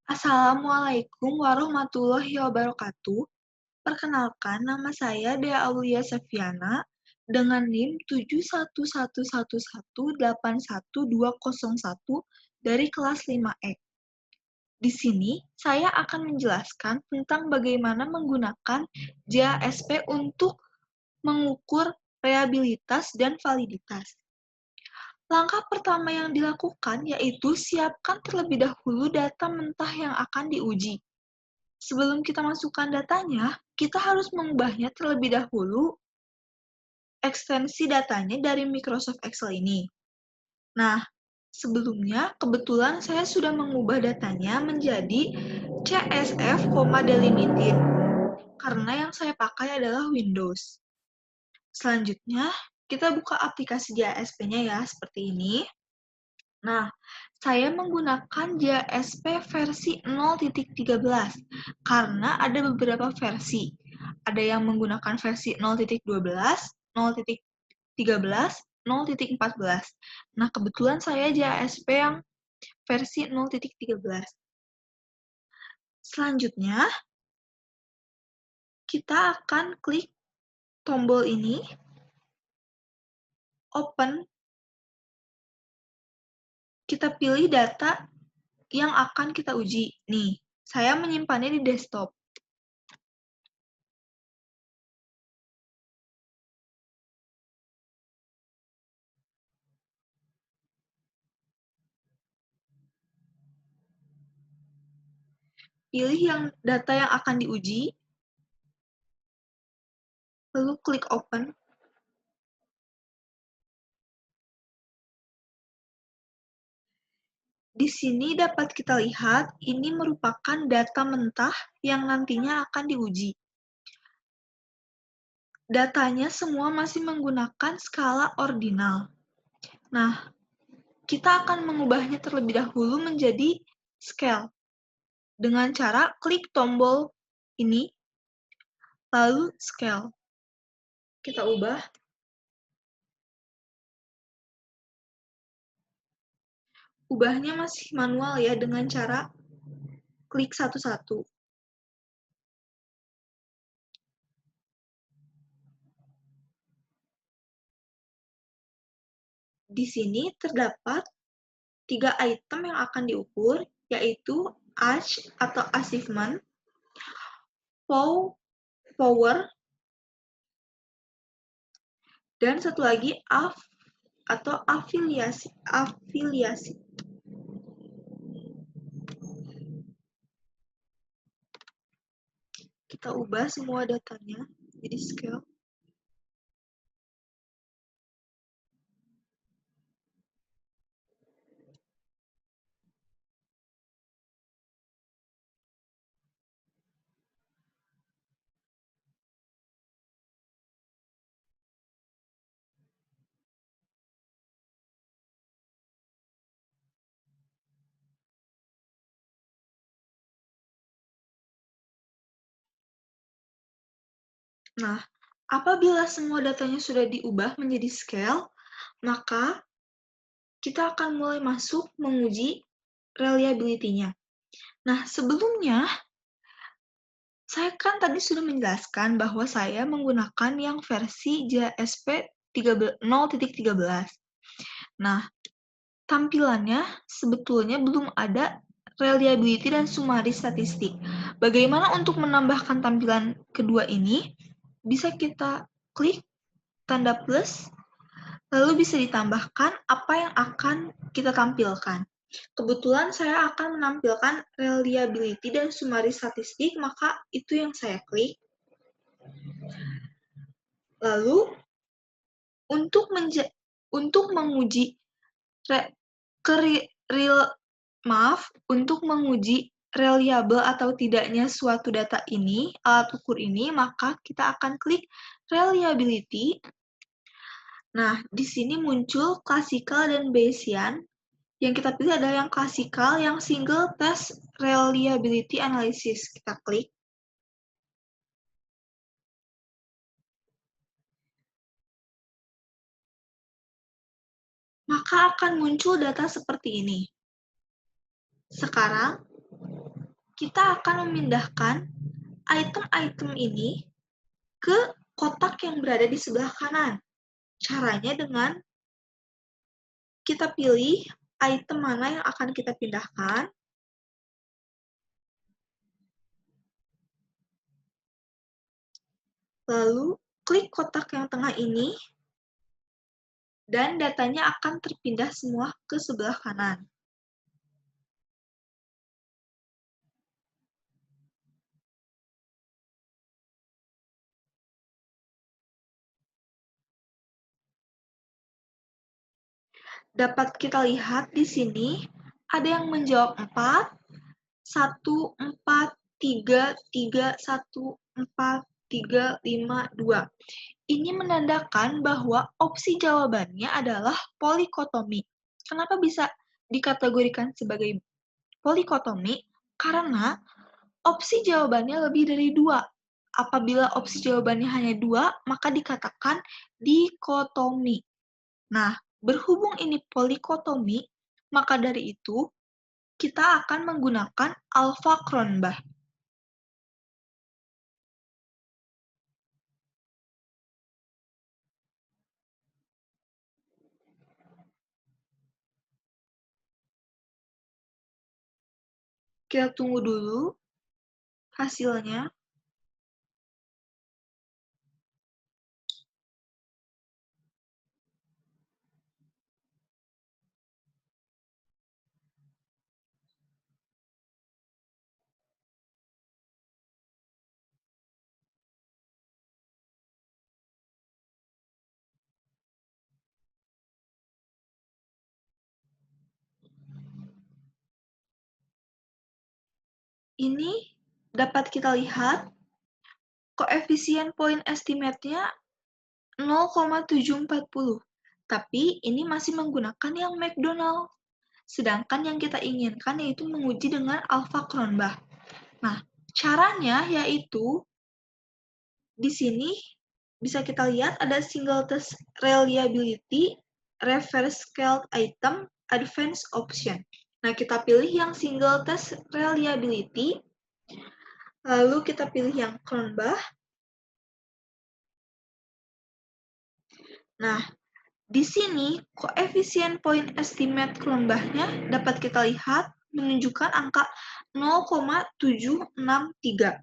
Assalamualaikum warahmatullahi wabarakatuh. Perkenalkan, nama saya Dea Aulia Septiana dengan NIM 71111818201 dari kelas 5E. Di sini, saya akan menjelaskan tentang bagaimana menggunakan JASP untuk mengukur reliabilitas dan validitas. Langkah pertama yang dilakukan yaitu siapkan terlebih dahulu data mentah yang akan diuji. Sebelum kita masukkan datanya, kita harus mengubahnya terlebih dahulu ekstensi datanya dari Microsoft Excel ini. Nah, sebelumnya kebetulan saya sudah mengubah datanya menjadi CSV, delimited, karena yang saya pakai adalah Windows. Selanjutnya, kita buka aplikasi JASP-nya ya, seperti ini. Nah, saya menggunakan JASP versi 0.13 karena ada beberapa versi. Ada yang menggunakan versi 0.12, 0.13, 0.14. Nah, kebetulan saya JASP yang versi 0.13. Selanjutnya, kita akan klik tombol ini, open. Kita pilih data yang akan kita uji. Nih, saya menyimpannya di desktop. Pilih data yang akan diuji, lalu klik open. Di sini dapat kita lihat, ini merupakan data mentah yang nantinya akan diuji. Datanya semua masih menggunakan skala ordinal. Nah, kita akan mengubahnya terlebih dahulu menjadi scale. Dengan cara klik tombol ini, lalu scale. Kita ubah. Ubahnya masih manual ya, dengan cara klik satu-satu. Di sini terdapat 3 item yang akan diukur, yaitu age atau achievement, power, dan satu lagi atau afiliasi. Kita ubah semua datanya jadi scale. Nah, apabila semua datanya sudah diubah menjadi scale, maka kita akan mulai masuk menguji reliability-nya. Nah, sebelumnya, saya kan tadi sudah menjelaskan bahwa saya menggunakan yang versi JASP 0.13. Nah, tampilannya sebetulnya belum ada reliability dan summary statistik. Bagaimana untuk menambahkan tampilan kedua ini? Bisa kita klik tanda plus, lalu bisa ditambahkan apa yang akan kita tampilkan. Kebetulan saya akan menampilkan reliability dan summary statistik, maka itu yang saya klik. Lalu, untuk menguji untuk menguji reliable atau tidaknya suatu data ini, alat ukur ini, maka kita akan klik reliability. Nah, di sini muncul classical dan Bayesian. Yang kita pilih adalah yang classical, yang single test reliability analysis. Kita klik. Maka akan muncul data seperti ini. Sekarang, kita akan memindahkan item-item ini ke kotak yang berada di sebelah kanan. Caranya dengan kita pilih item mana yang akan kita pindahkan. Lalu klik kotak yang tengah ini, dan datanya akan terpindah semua ke sebelah kanan. Dapat kita lihat di sini, ada yang menjawab 4, 1, 4, 3, 3, 1, 4, 3, 5, 2. Ini menandakan bahwa opsi jawabannya adalah polikotomi. Kenapa bisa dikategorikan sebagai polikotomi? Karena opsi jawabannya lebih dari 2. Apabila opsi jawabannya hanya 2, maka dikatakan dikotomi. Nah, berhubung ini polikotomi, maka dari itu kita akan menggunakan alpha Cronbach. Kita tunggu dulu hasilnya. Ini dapat kita lihat koefisien point estimate-nya 0,740. Tapi ini masih menggunakan yang McDonald. Sedangkan yang kita inginkan yaitu menguji dengan alpha Cronbach. Nah, caranya yaitu di sini bisa kita lihat ada single test reliability, reverse scaled item, advanced option. Nah, kita pilih yang single test reliability, lalu kita pilih yang Cronbach. Nah, di sini koefisien point estimate Cronbach-nya dapat kita lihat menunjukkan angka 0,763.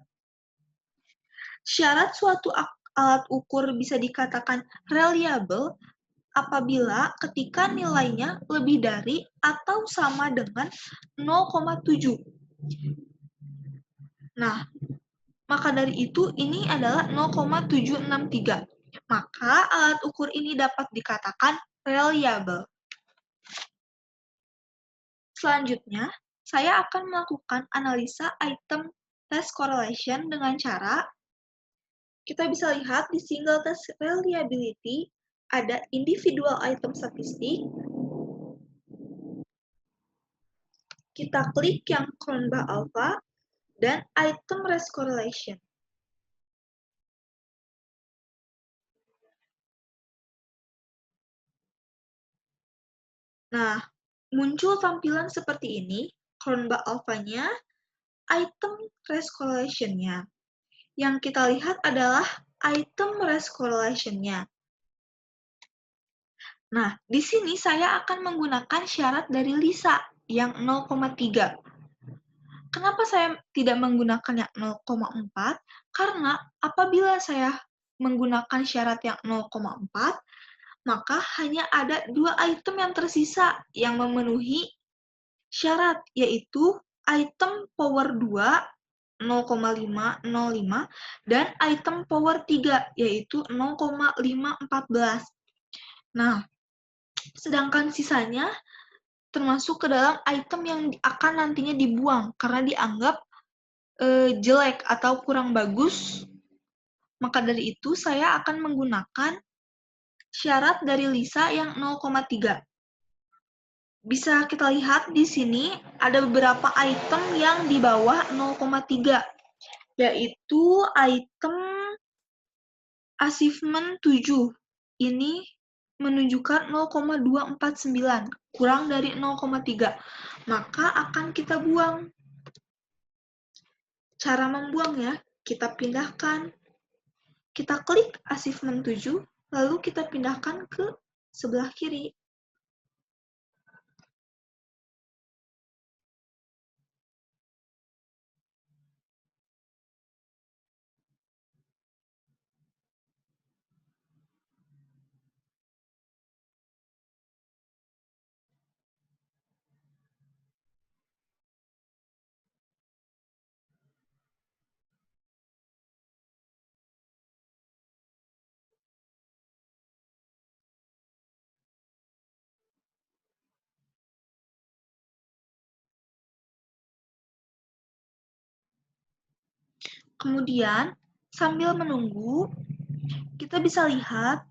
Syarat suatu alat ukur bisa dikatakan reliable apabila ketika nilainya lebih dari atau sama dengan 0,7. Nah, maka dari itu ini adalah 0,763. Maka alat ukur ini dapat dikatakan reliable. Selanjutnya, saya akan melakukan analisa item test correlation dengan cara kita bisa lihat di single test reliability ada individual item statistik. Kita klik yang Cronbach alpha dan item rest correlation. Nah, muncul tampilan seperti ini, Cronbach alpha-nya, item rest correlation-nya. Yang kita lihat adalah item rest correlation-nya. Nah, di sini saya akan menggunakan syarat dari Lisa yang 0,3. Kenapa saya tidak menggunakan yang 0,4? Karena apabila saya menggunakan syarat yang 0,4, maka hanya ada 2 item yang tersisa yang memenuhi syarat, yaitu item power 2 0,505 dan item power 3 yaitu 0,514. Nah, sedangkan sisanya termasuk ke dalam item yang akan nantinya dibuang karena dianggap jelek atau kurang bagus. Maka dari itu saya akan menggunakan syarat dari Lisa yang 0,3. Bisa kita lihat di sini ada beberapa item yang di bawah 0,3, yaitu item achievement 7. Ini menunjukkan 0,249, kurang dari 0,3. Maka akan kita buang. Cara membuangnya, kita pindahkan. Kita klik achievement 7, lalu kita pindahkan ke sebelah kiri. Kemudian, sambil menunggu, kita bisa lihat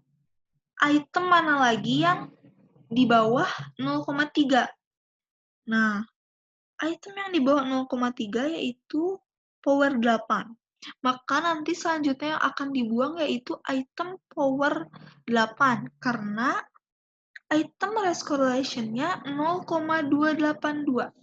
item mana lagi yang di bawah 0,3. Nah, item yang di bawah 0,3 yaitu power 8. Maka nanti selanjutnya yang akan dibuang yaitu item power 8 karena item race correlation-nya 0,282.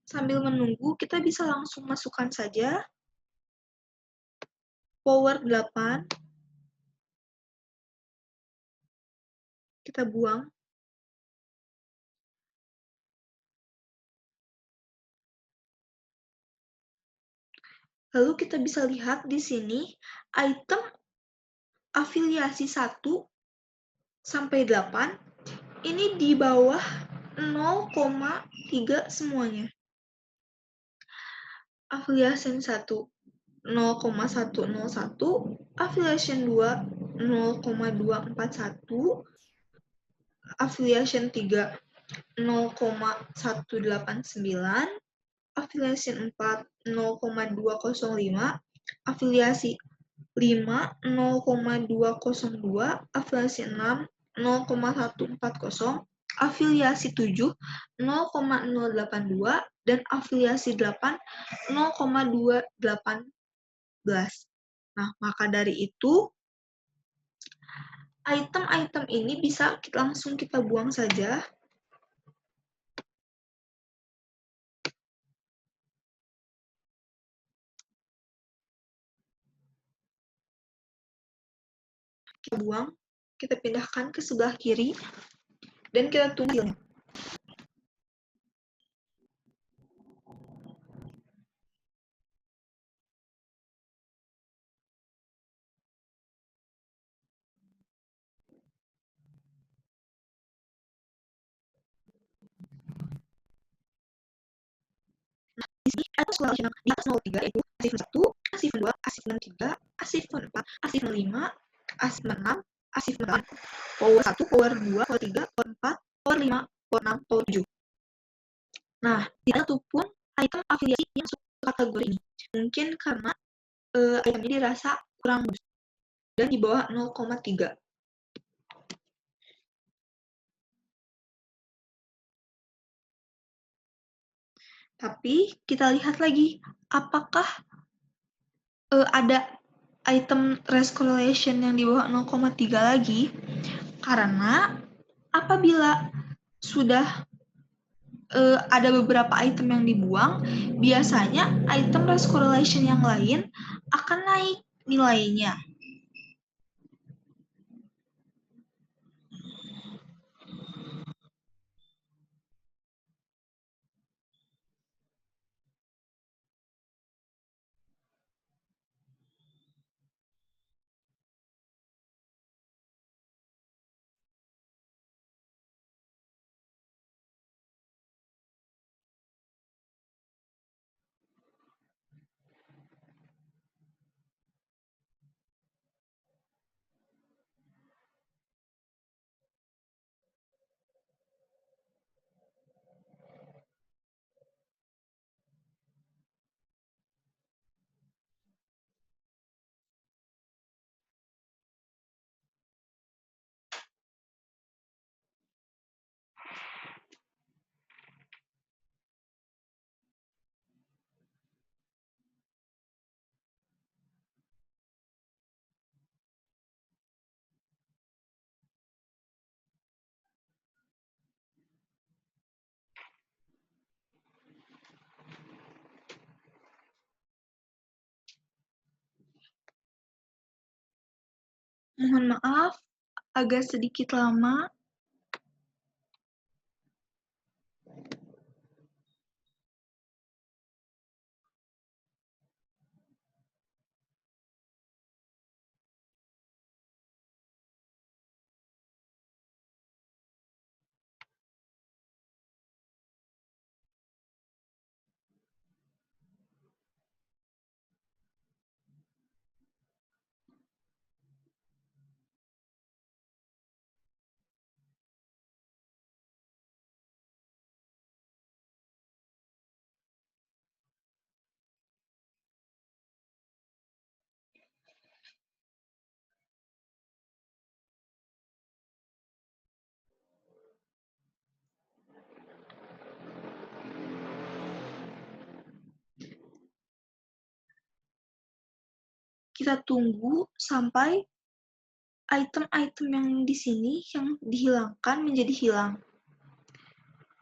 Sambil menunggu, kita bisa langsung masukkan saja power 8. Kita buang. Lalu kita bisa lihat di sini item afiliasi 1 sampai 8 ini di bawah 0,3 semuanya. Affiliation 1 0,101, affiliation 2 0,241, affiliation 3 0,189, affiliation 4 0,205, afiliasi 5 0,202, afiliasi 6 0,140, afiliasi 7 0,082, dan afiliasi 8 0,218. Nah, maka dari itu, item-item ini bisa langsung kita buang saja. Kita buang, kita pindahkan ke sebelah kiri, dan kita tunggu hasilnya. Di sini ada sekolah yang di atas 03 yaitu achievement 1, achievement 2, achievement 3, achievement 4, achievement 5, achievement 6, achievement 8, power 1, power 2, power 3, power 4, power 5, power 6, power 7. Nah, di satu pun item afiliasi yang masuk kategori ini. Mungkin karena itemnya dirasa kurang bagus dan di bawah 0,3. Tapi kita lihat lagi, apakah ada item race correlation yang di bawah 0,3 lagi? Karena apabila sudah ada beberapa item yang dibuang, biasanya item race correlation yang lain akan naik nilainya. Mohon maaf, agak sedikit lama. Kita tunggu sampai item-item yang di sini yang dihilangkan menjadi hilang.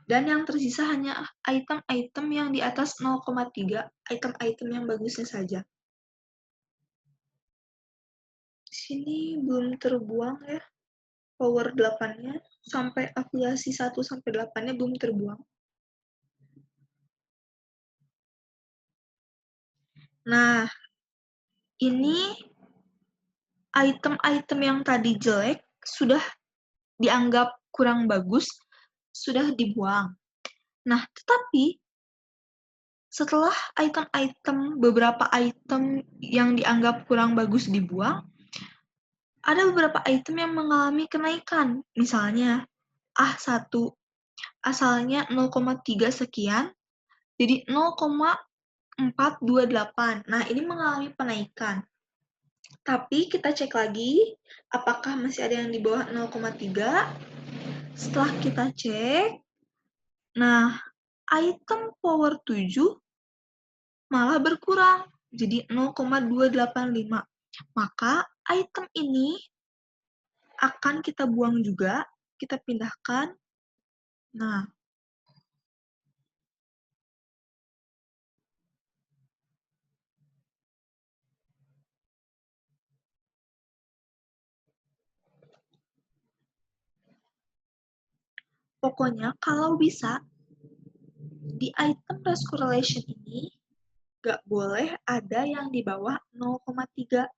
Dan yang tersisa hanya item-item yang di atas 0,3, item-item yang bagusnya saja. Di sini belum terbuang ya, power 8-nya, sampai afiliasi 1-8-nya belum terbuang. Nah, ini item-item yang tadi jelek sudah dianggap kurang bagus, sudah dibuang. Nah, tetapi setelah beberapa item yang dianggap kurang bagus dibuang, ada beberapa item yang mengalami kenaikan. Misalnya, A1 asalnya 0,3 sekian, jadi 0,428. Nah, ini mengalami penaikan. Tapi kita cek lagi, apakah masih ada yang di bawah 0,3. Setelah kita cek, nah, item power 7 malah berkurang, jadi 0,285. Maka item ini akan kita buang juga, kita pindahkan. Nah, pokoknya kalau bisa, di item race correlation ini nggak boleh ada yang di bawah 0,3.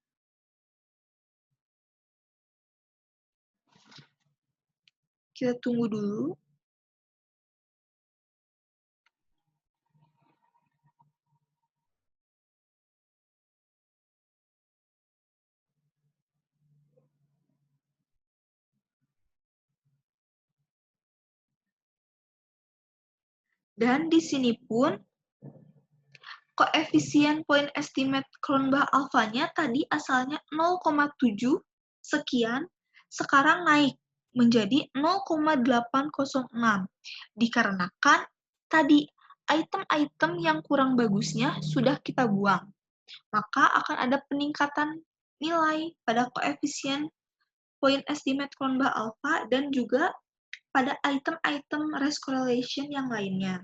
Kita tunggu dulu. Dan di sini pun koefisien point estimate Cronbach alfanya tadi asalnya 0,7 sekian, sekarang naik menjadi 0,806. Dikarenakan tadi item-item yang kurang bagusnya sudah kita buang, maka akan ada peningkatan nilai pada koefisien point estimate Cronbach alpha dan juga pada item-item race correlation yang lainnya.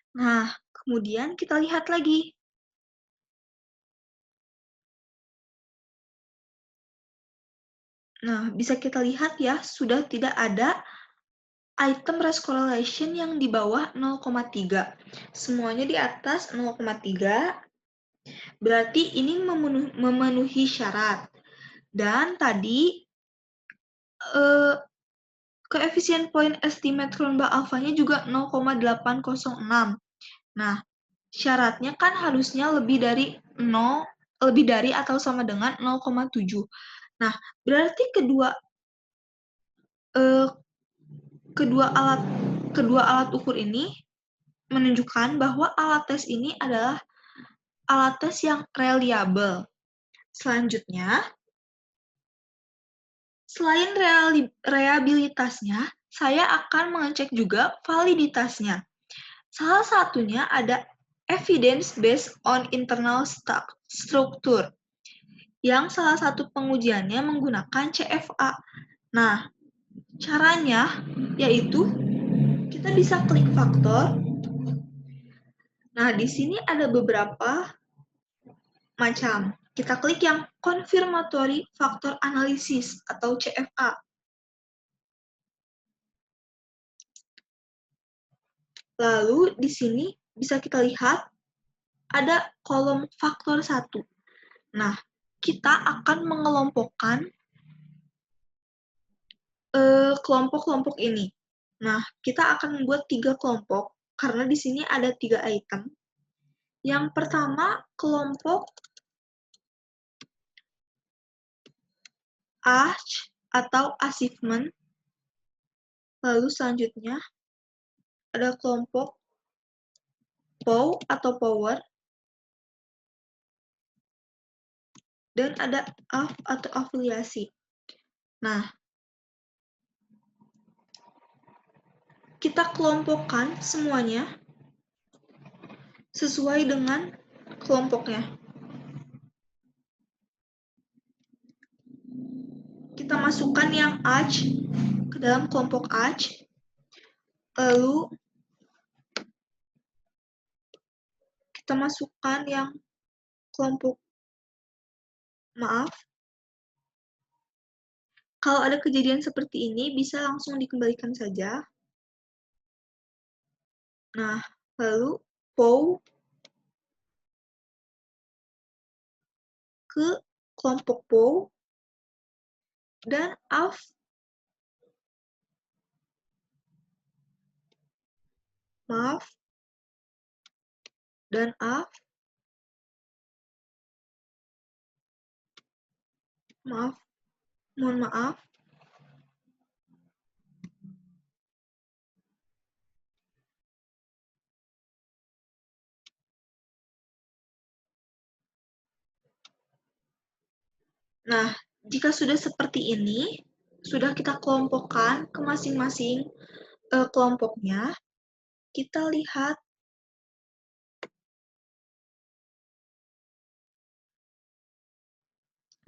Nah, kemudian kita lihat lagi. Nah, bisa kita lihat ya, sudah tidak ada item race correlation yang di bawah 0,3. Semuanya di atas 0,3, berarti ini memenuhi syarat. Dan tadi, koefisien point estimate Cronbach alfanya juga 0,806. Nah, syaratnya kan harusnya lebih dari atau sama dengan 0,7. Nah, berarti kedua alat ukur ini menunjukkan bahwa alat tes ini adalah alat tes yang reliable. Selanjutnya, selain reliabilitasnya, saya akan mengecek juga validitasnya. Salah satunya ada evidence based on internal structure, yang salah satu pengujiannya menggunakan CFA. Nah, caranya yaitu kita bisa klik faktor. Nah, di sini ada beberapa macam. Kita klik yang confirmatory factor analysis atau CFA. Lalu di sini bisa kita lihat ada kolom faktor 1. Nah, kita akan mengelompokkan kelompok-kelompok ini. Nah, kita akan membuat 3 kelompok karena di sini ada 3 item. Yang pertama, kelompok ACH atau achievement. Lalu selanjutnya ada kelompok POW atau power. Dan ada AF atau afiliasi. Nah, kita kelompokkan semuanya sesuai dengan kelompoknya. Kita masukkan yang ACH ke dalam kelompok ACH. Lalu kita masukkan yang kelompok Kalau ada kejadian seperti ini, bisa langsung dikembalikan saja. Nah, lalu POW ke kelompok POW dan AF dan AF mohon maaf. Nah, jika sudah seperti ini, sudah kita kelompokkan ke masing-masing kelompoknya, kita lihat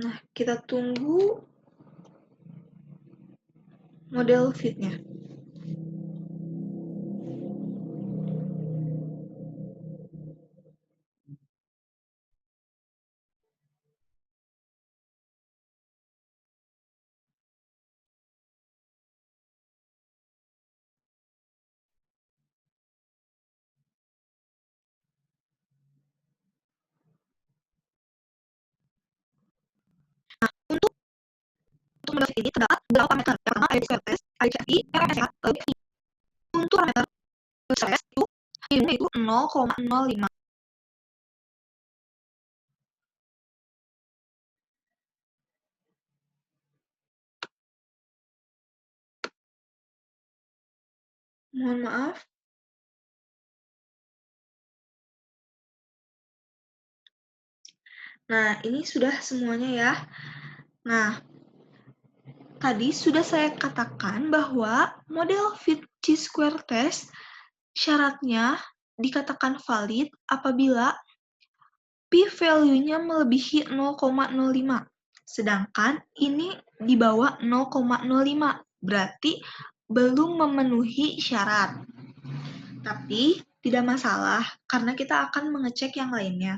Nah, kita tunggu model fit-nya. Untuk model fit ini terdapat beberapa parameter. Yang pertama ada square test, ada CFI, RMSA, lalu GFI. Untuk parameter stress itu minimumnya itu 0,05. Mohon maaf. Nah, ini sudah semuanya ya. Nah, tadi sudah saya katakan bahwa model fit chi-square test syaratnya dikatakan valid apabila p-value-nya melebihi 0,05. Sedangkan ini di bawah 0,05. Berarti belum memenuhi syarat. Tapi tidak masalah karena kita akan mengecek yang lainnya.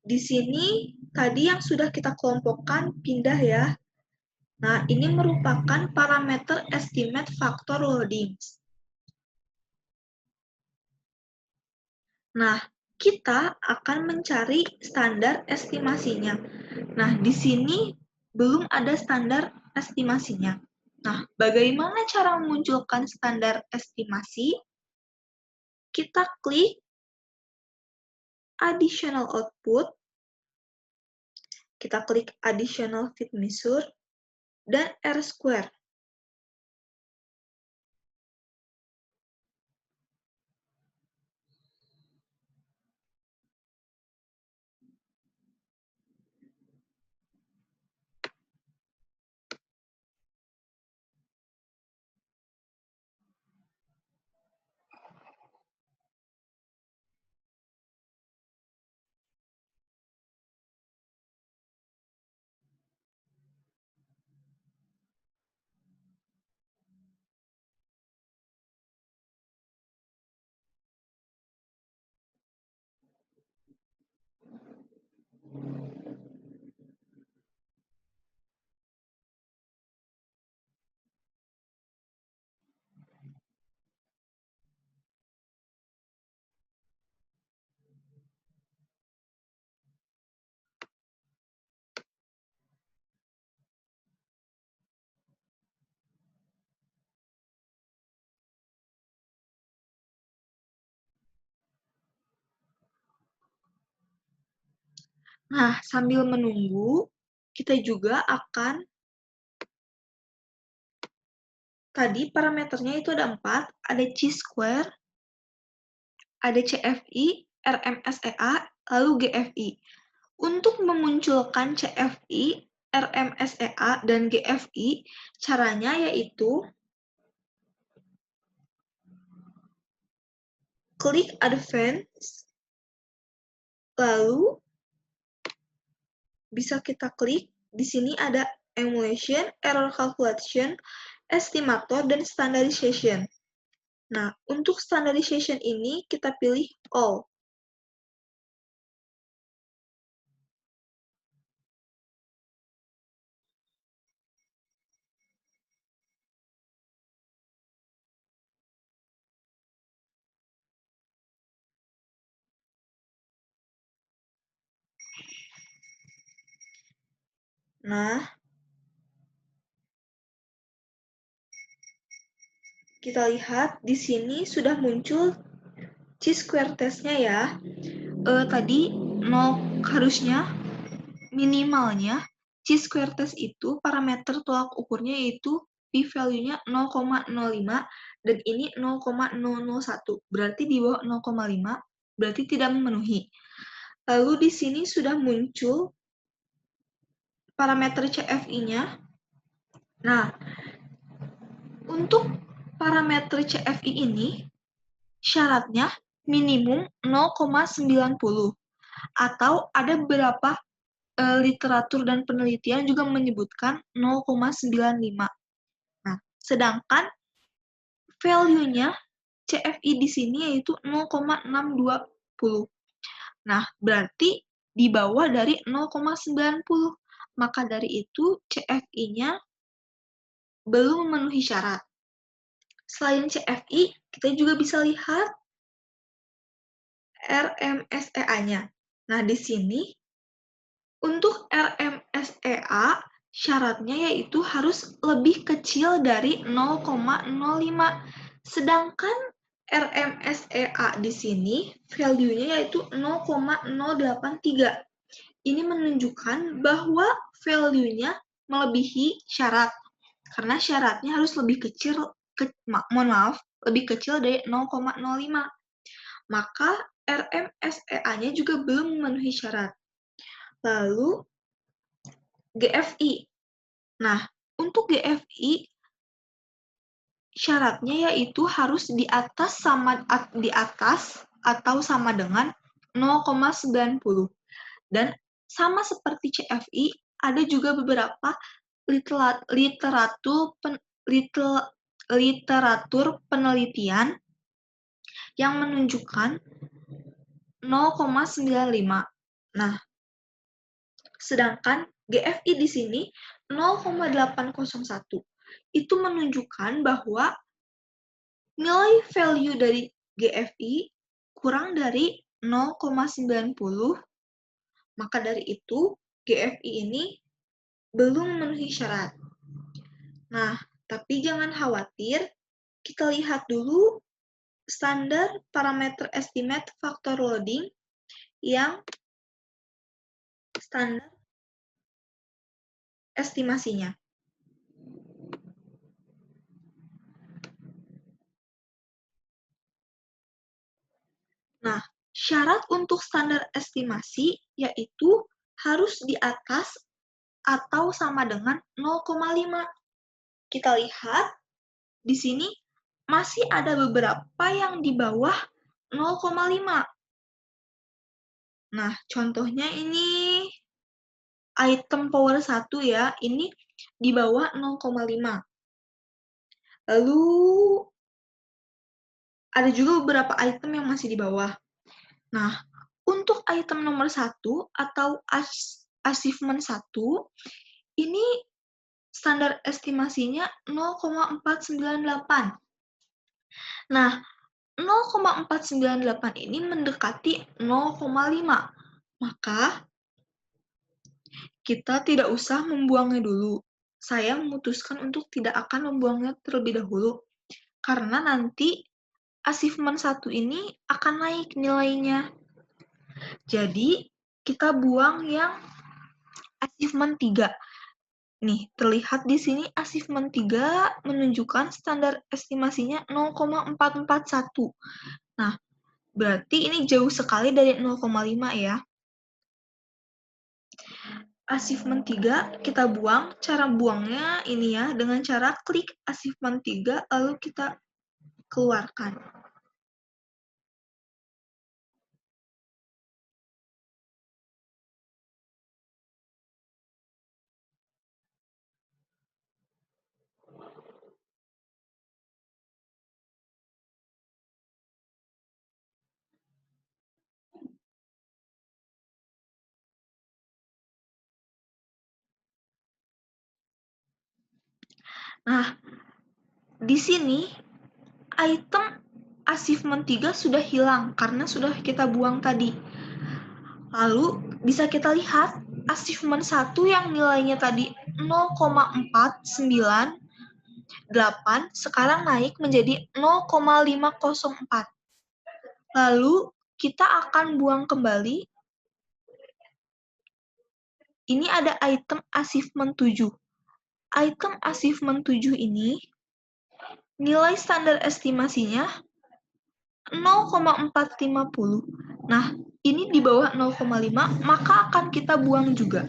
Di sini tadi yang sudah kita kelompokkan pindah ya. Nah, ini merupakan parameter estimate factor loadings. Nah, kita akan mencari standar estimasinya. Nah, di sini belum ada standar estimasinya. Nah, bagaimana cara memunculkan standar estimasi? Kita klik additional output, kita klik additional fit measure, dan R-square. Nah, sambil menunggu, kita juga akan, tadi parameternya itu ada 4, ada chi-square, ada CFI, RMSEA, lalu GFI. Untuk memunculkan CFI, RMSEA, dan GFI, caranya yaitu klik Advance, lalu bisa kita klik, di sini ada Emulation, Error Calculation, Estimator, dan Standardization. Nah, untuk Standardization ini kita pilih All. Nah, kita lihat di sini sudah muncul chi-square test-nya ya. Tadi harusnya minimalnya chi-square test itu parameter tolak ukurnya yaitu p-value-nya 0,05 dan ini 0,001. Berarti di bawah 0,5 berarti tidak memenuhi. Lalu di sini sudah muncul parameter CFI-nya. Nah, untuk parameter CFI ini syaratnya minimum 0,90. Atau ada beberapa literatur dan penelitian juga menyebutkan 0,95. Nah, sedangkan value-nya CFI di sini yaitu 0,620. Nah, berarti di bawah dari 0,90. Maka dari itu CFI-nya belum memenuhi syarat. Selain CFI, kita juga bisa lihat RMSEA-nya. Nah, di sini untuk RMSEA syaratnya yaitu harus lebih kecil dari 0,05. Sedangkan RMSEA di sini value-nya yaitu 0,083. Ini menunjukkan bahwa value-nya melebihi syarat. Karena syaratnya harus lebih kecil, lebih kecil dari 0,05. Maka RMSEA-nya juga belum memenuhi syarat. Lalu GFI. Nah, untuk GFI syaratnya yaitu harus di atas atau sama dengan 0,90. Dan sama seperti CFI, ada juga beberapa literatur penelitian yang menunjukkan 0,95. Nah, sedangkan GFI di sini 0,801. Itu menunjukkan bahwa nilai value dari GFI kurang dari 0,90, maka dari itu GFI ini belum memenuhi syarat. Nah, tapi jangan khawatir, kita lihat dulu standar parameter estimate faktor loading yang standar estimasinya. Nah, syarat untuk standar estimasi yaitu harus di atas atau sama dengan 0,5. Kita lihat di sini masih ada beberapa yang di bawah 0,5. Nah, contohnya ini item power 1 ya, ini di bawah 0,5. Lalu ada juga beberapa item yang masih di bawah. Nah, untuk item nomor 1 atau achievement 1, ini standar estimasinya 0,498. Nah, 0,498 ini mendekati 0,5. Maka, kita tidak usah membuangnya dulu. Saya memutuskan untuk tidak akan membuangnya terlebih dahulu. Karena nanti achievement 1 ini akan naik nilainya. Jadi, kita buang yang achievement 3. Nih, terlihat di sini achievement 3 menunjukkan standar estimasinya 0,441. Nah, berarti ini jauh sekali dari 0,5 ya. Achievement 3 kita buang. Cara buangnya ini ya, dengan cara klik achievement 3 lalu kita keluarkan. Nah, di sini item achievement 3 sudah hilang karena sudah kita buang tadi. Lalu bisa kita lihat achievement 1 yang nilainya tadi 0,498 sekarang naik menjadi 0,504. Lalu kita akan buang kembali. Ini ada item achievement 7. Item achievement 7 ini nilai standar estimasinya 0,450. Nah, ini di bawah 0,5, maka akan kita buang juga.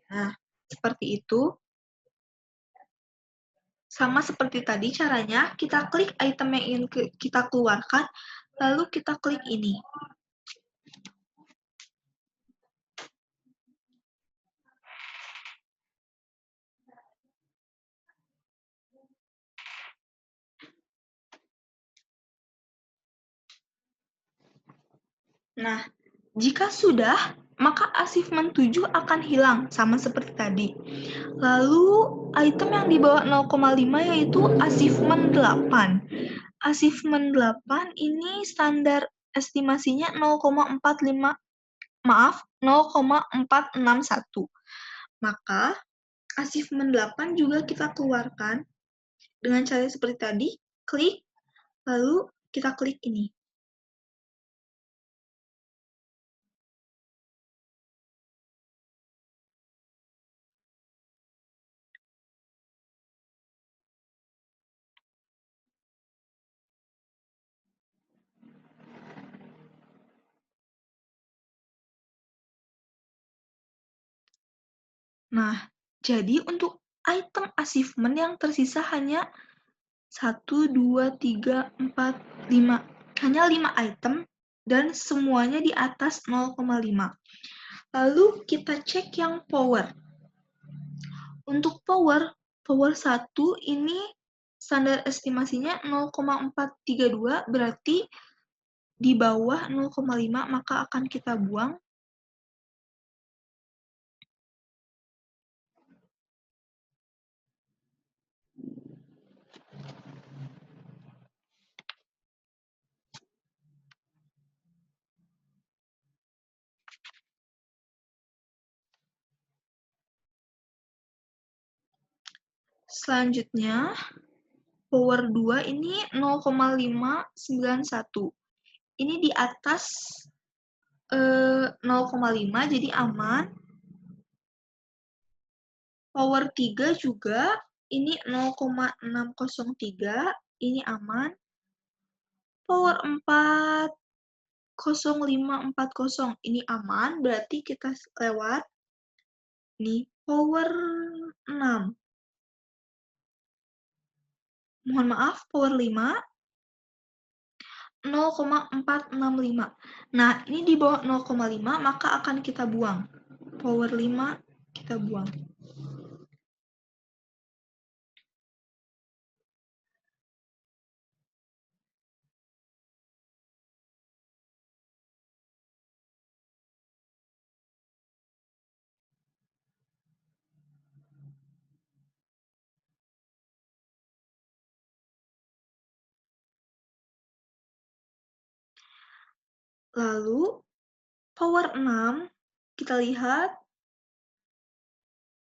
Nah, seperti itu. Sama seperti tadi caranya, kita klik item yang ingin kita keluarkan, lalu kita klik ini. Nah, jika sudah, maka achievement 7 akan hilang, sama seperti tadi. Lalu, item yang di bawah 0,5 yaitu achievement 8. Achievement 8 ini standar estimasinya 0,45, maaf, 0,461. Maka, achievement 8 juga kita keluarkan dengan cara seperti tadi, klik, lalu kita klik ini. Nah, jadi untuk item achievement yang tersisa hanya 1, 2, 3, 4, 5. Hanya 5 item dan semuanya di atas 0,5. Lalu kita cek yang power. Untuk power 1 ini standar estimasinya 0,432, berarti di bawah 0,5 maka akan kita buang. Selanjutnya, power 2 ini 0,591. Ini di atas 0,5 jadi aman. Power 3 juga, ini 0,603, ini aman. Power 4, 0540, ini aman, berarti kita lewat. Nih, power 6. Mohon maaf, power 5, 0,465. Nah, ini di bawah 0,5, maka akan kita buang. Power 5, kita buang. Lalu, power 6, kita lihat.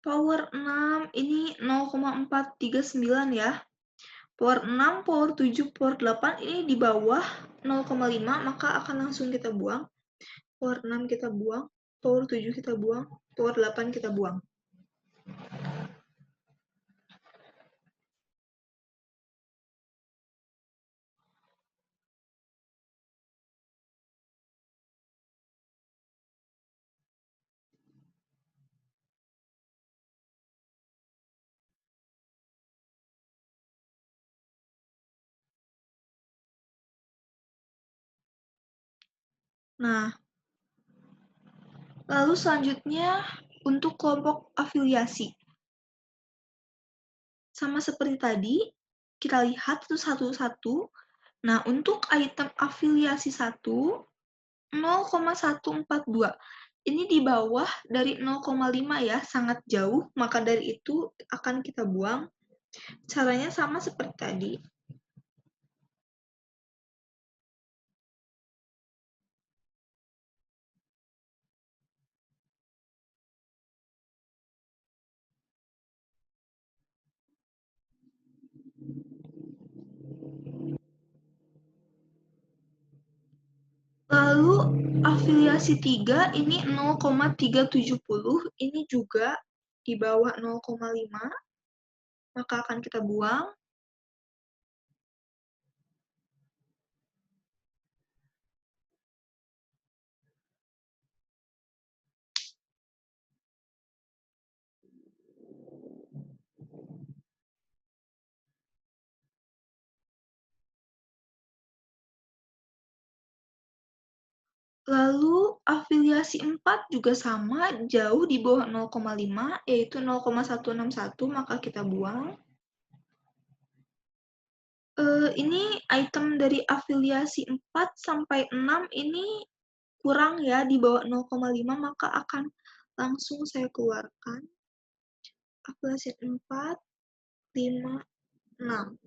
Power 6 ini 0,439 ya. Power 6, power 7, power 8 ini di bawah 0,5, maka akan langsung kita buang. Power 6 kita buang, power 7 kita buang, power 8 kita buang. Nah, lalu selanjutnya untuk kelompok afiliasi. Sama seperti tadi, kita lihat satu-satu. Nah, untuk item afiliasi 1, 0,142. Ini di bawah dari 0,5 ya, sangat jauh, maka dari itu akan kita buang. Caranya sama seperti tadi. Lalu afiliasi 3 ini 0,370, ini juga di bawah 0,5, maka akan kita buang. Lalu afiliasi 4 juga sama, jauh di bawah 0,5, yaitu 0,161, maka kita buang. Ini item dari afiliasi 4 sampai 6 ini kurang ya, di bawah 0,5, maka akan langsung saya keluarkan. Afiliasi 4, 5, 6.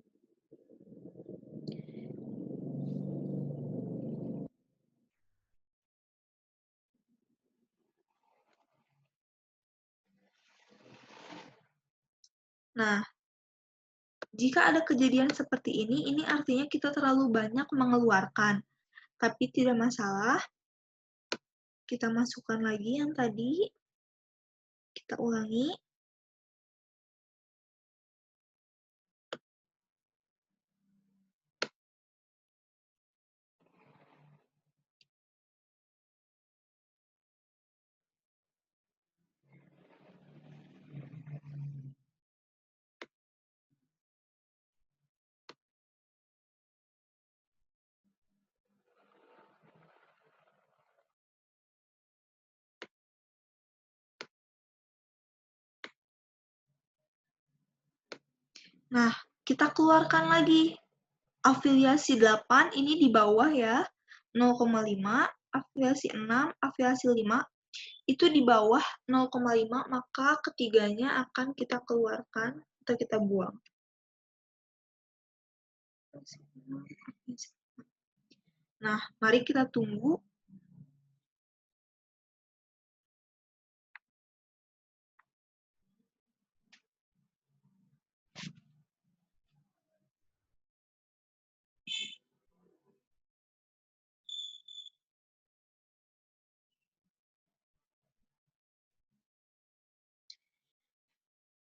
Nah, jika ada kejadian seperti ini artinya kita terlalu banyak mengeluarkan. Tapi tidak masalah, kita masukkan lagi yang tadi, kita ulangi. Nah, kita keluarkan lagi. Afiliasi 8 ini di bawah ya, 0,5, afiliasi 6, afiliasi 5, itu di bawah 0,5, maka ketiganya akan kita keluarkan atau kita buang. Nah, mari kita tunggu.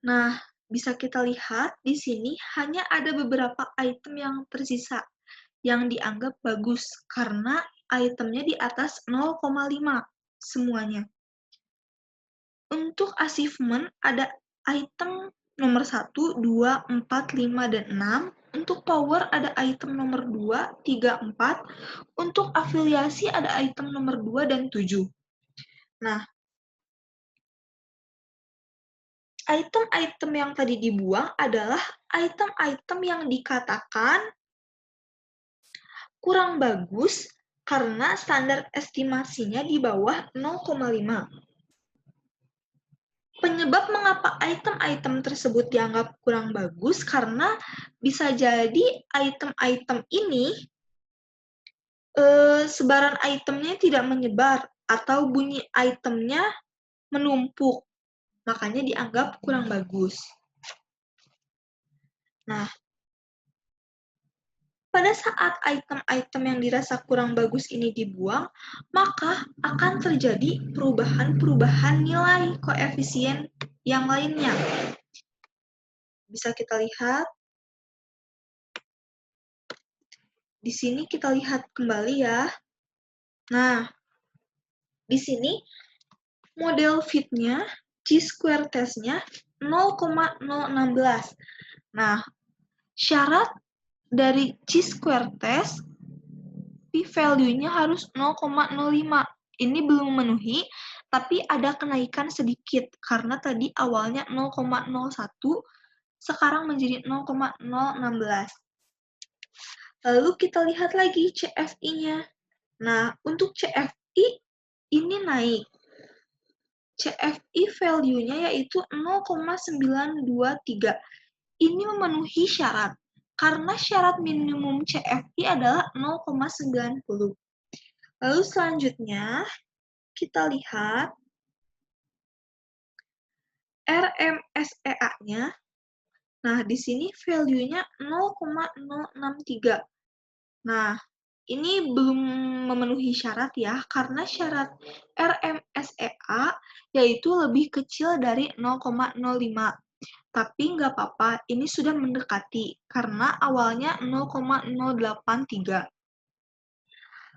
Nah, bisa kita lihat di sini hanya ada beberapa item yang tersisa yang dianggap bagus karena itemnya di atas 0,5 semuanya. Untuk achievement ada item nomor 1, 2, 4, 5, dan 6. Untuk power ada item nomor 2, 3, 4. Untuk afiliasi ada item nomor 2 dan 7. Nah, item-item yang tadi dibuang adalah item-item yang dikatakan kurang bagus karena standar estimasinya di bawah 0,5. Penyebab mengapa item-item tersebut dianggap kurang bagus karena bisa jadi item-item ini sebaran itemnya tidak menyebar atau bunyi itemnya menumpuk, makanya dianggap kurang bagus. Nah, pada saat item-item yang dirasa kurang bagus ini dibuang, maka akan terjadi perubahan-perubahan nilai koefisien yang lainnya. Bisa kita lihat. Di sini kita lihat kembali ya. Nah, di sini model fit-nya, chi-square test-nya 0,016. Nah, syarat dari chi-square test, p-value-nya harus 0,05. Ini belum memenuhi, tapi ada kenaikan sedikit, karena tadi awalnya 0,01, sekarang menjadi 0,016. Lalu kita lihat lagi CFI-nya. Nah, untuk CFI ini naik. CFI value-nya yaitu 0,923. Ini memenuhi syarat. Karena syarat minimum CFI adalah 0,90. Lalu selanjutnya, kita lihat RMSEA-nya. Nah, di sini value-nya 0,063. Nah, ini belum memenuhi syarat ya, karena syarat RMSEA yaitu lebih kecil dari 0,05. Tapi nggak apa-apa, ini sudah mendekati, karena awalnya 0,083.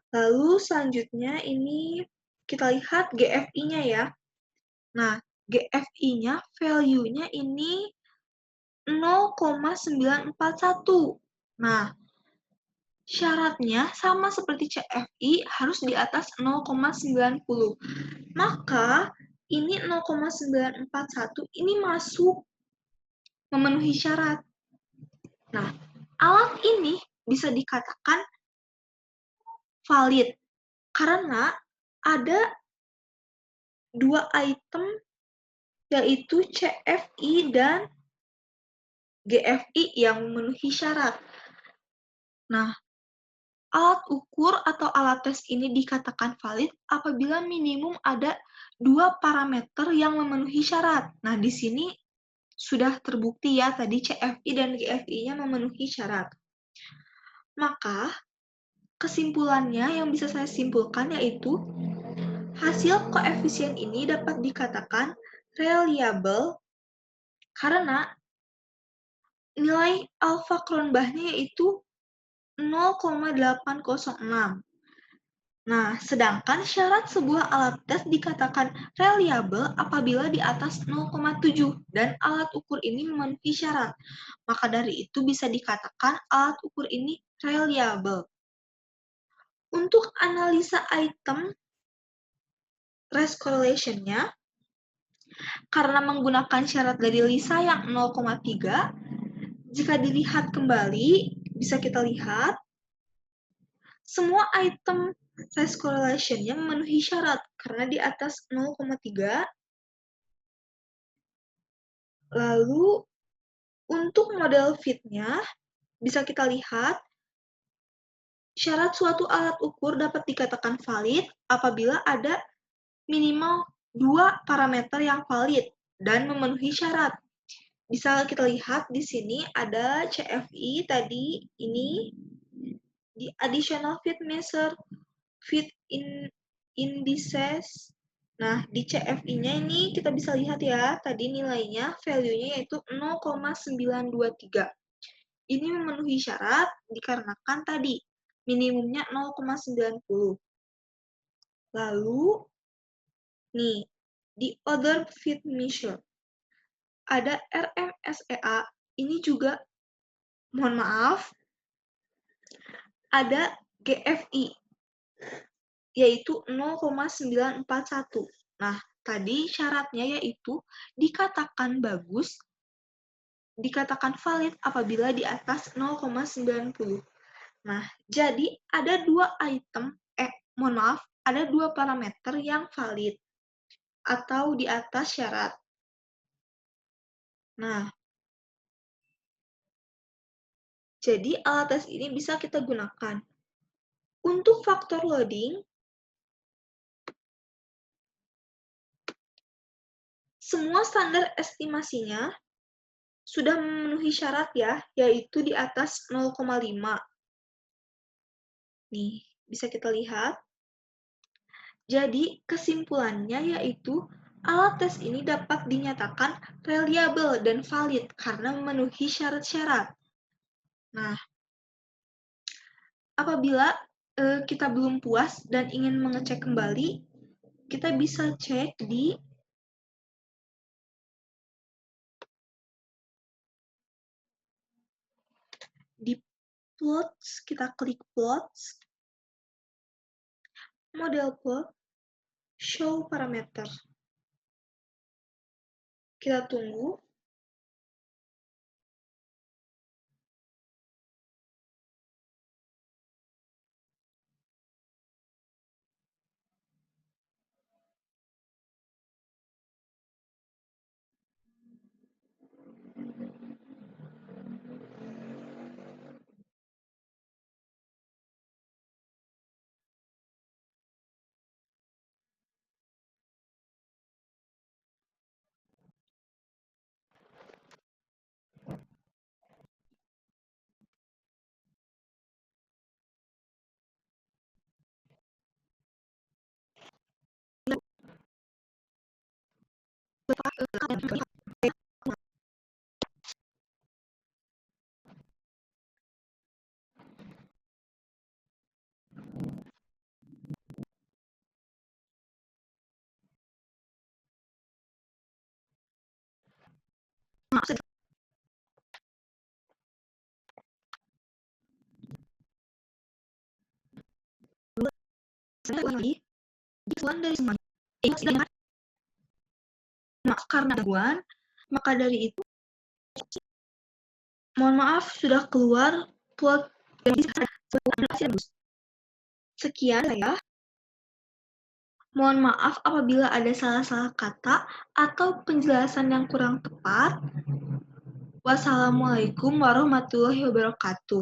Lalu selanjutnya ini kita lihat GFI-nya ya. Nah, GFI-nya value-nya ini 0,941. Nah, Syaratnya sama seperti CFI harus di atas 0,90. Maka ini 0,941 ini masuk memenuhi syarat. Nah, alat ini bisa dikatakan valid karena ada dua item yaitu CFI dan GFI yang memenuhi syarat. Nah, alat ukur atau alat tes ini dikatakan valid apabila minimum ada dua parameter yang memenuhi syarat. Nah, di sini sudah terbukti ya tadi CFI dan GFI-nya memenuhi syarat. Maka, kesimpulannya yang bisa saya simpulkan yaitu hasil koefisien ini dapat dikatakan reliable karena nilai alfa Kronbachnya yaitu 0,806. Nah, sedangkan syarat sebuah alat tes dikatakan reliable apabila di atas 0,7 dan alat ukur ini memenuhi syarat. Maka dari itu bisa dikatakan alat ukur ini reliable. Untuk analisa item race correlation-nya, karena menggunakan syarat dari Lisa yang 0,3, jika dilihat kembali, bisa kita lihat semua item race correlation-nya memenuhi syarat karena di atas 0,3. Lalu untuk model fit-nya bisa kita lihat syarat suatu alat ukur dapat dikatakan valid apabila ada minimal dua parameter yang valid dan memenuhi syarat. Bisa kita lihat di sini ada CFI tadi ini di additional fit measure fit indices. Nah, di CFI-nya ini kita bisa lihat ya, tadi nilainya value-nya yaitu 0,923. Ini memenuhi syarat dikarenakan tadi minimumnya 0,90. Lalu, nih, di other fit measure, ada RMSEA, ini juga, mohon maaf, ada GFI, yaitu 0,941. Nah, tadi syaratnya yaitu dikatakan bagus, dikatakan valid apabila di atas 0,90. Nah, jadi ada dua item, mohon maaf, ada dua parameter yang valid atau di atas syarat. Nah, jadi alat tes ini bisa kita gunakan. Untuk faktor loading, semua standar estimasinya sudah memenuhi syarat ya, yaitu di atas 0,5. Nih, bisa kita lihat. Jadi, kesimpulannya yaitu alat tes ini dapat dinyatakan reliable dan valid karena memenuhi syarat-syarat. Nah, apabila kita belum puas dan ingin mengecek kembali, kita bisa cek di plots, kita klik plots, model plot, show parameter. Kita tunggu. lagi, gangguan dari semuanya. Karena gangguan, maka dari itu, mohon maaf sudah keluar plot yang sekian saya. Mohon maaf apabila ada salah-salah kata atau penjelasan yang kurang tepat. Wassalamualaikum warahmatullahi wabarakatuh.